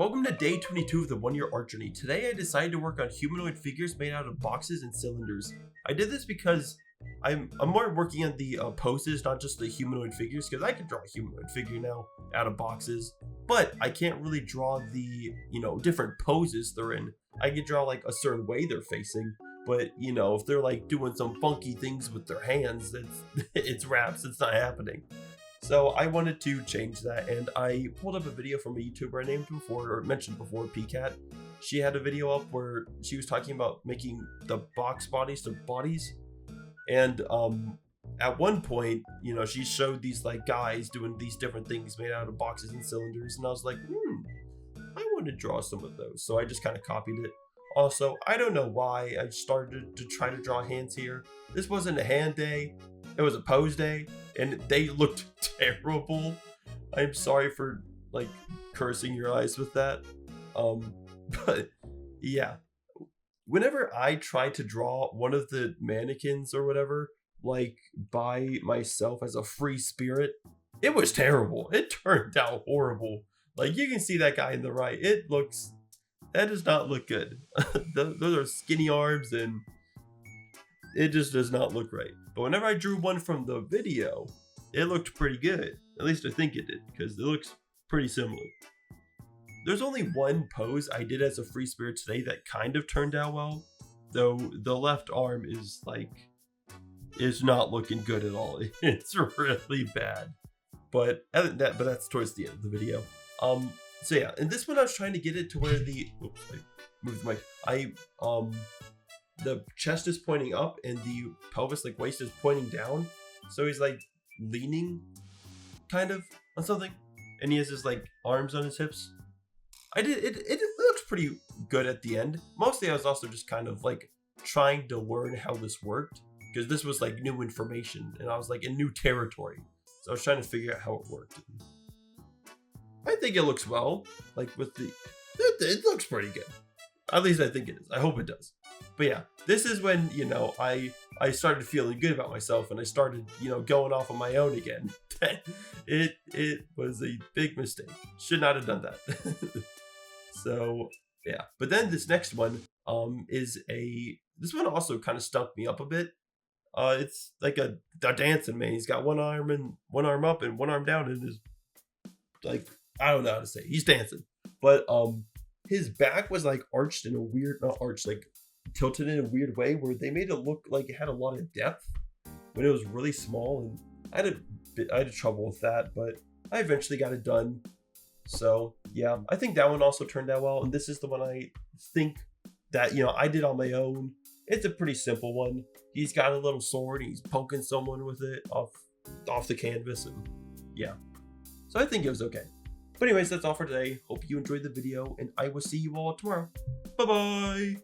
Welcome to day 22 of the 1 year art journey. Today I decided to work on humanoid figures made out of boxes and cylinders. I did this because I'm more working on the poses, not just the humanoid figures, because I can draw a humanoid figure now out of boxes, but I can't really draw the, different poses they're in. I can draw like a certain way they're facing, but if they're like doing some funky things with their hands, it's raps, it's not happening. So I wanted to change that, and I pulled up a video from a YouTuber I mentioned before, PCat. She had a video up where she was talking about making the box bodies to bodies, and at one point, she showed these like guys doing these different things made out of boxes and cylinders, and I was like, I want to draw some of those. So I just kind of copied it. Also, I don't know why I started to try to draw hands here. This wasn't a hand day. It was a pose day, and they looked terrible. I'm sorry for like cursing your eyes with that. But yeah, whenever I try to draw one of the mannequins or whatever, like by myself as a free spirit, it was terrible. It turned out horrible. Like you can see that guy in the right. That does not look good. Those are skinny arms and it just does not look right. But whenever I drew one from the video, it looked pretty good. At least I think it did, because it looks pretty similar. There's only one pose I did as a free spirit today that kind of turned out well, though the left arm is not looking good at all. It's really bad. But that's towards the end of the video. So yeah, in this one I was trying to get it to where I moved the mic. The chest is pointing up and the pelvis, like waist, is pointing down. So he's like leaning kind of on something. And he has his like arms on his hips. It looks pretty good at the end. Mostly I was also just kind of like trying to learn how this worked, because this was like new information and I was like in new territory. So I was trying to figure out how it worked. I think it looks well. Like it looks pretty good. At least I think it is. I hope it does. But yeah, this is when, I started feeling good about myself and I started, going off on my own again. It was a big mistake. Should not have done that. So yeah, but then this next one this one also kind of stumped me up a bit. It's like a dancing man. He's got one arm up and one arm down, and is like, I don't know how to say it. He's dancing, but his back was like arched in a weird, not arched, like tilted in a weird way where they made it look like it had a lot of depth when it was really small, and I had trouble with that, but I eventually got it done. So yeah, I think that one also turned out well, and this is the one I think that I did on my own. It's a pretty simple one. He's got a little sword, he's poking someone with it off the canvas, and yeah, so I think it was okay. But anyways, that's all for today. Hope you enjoyed the video, and I will see you all tomorrow. Bye bye.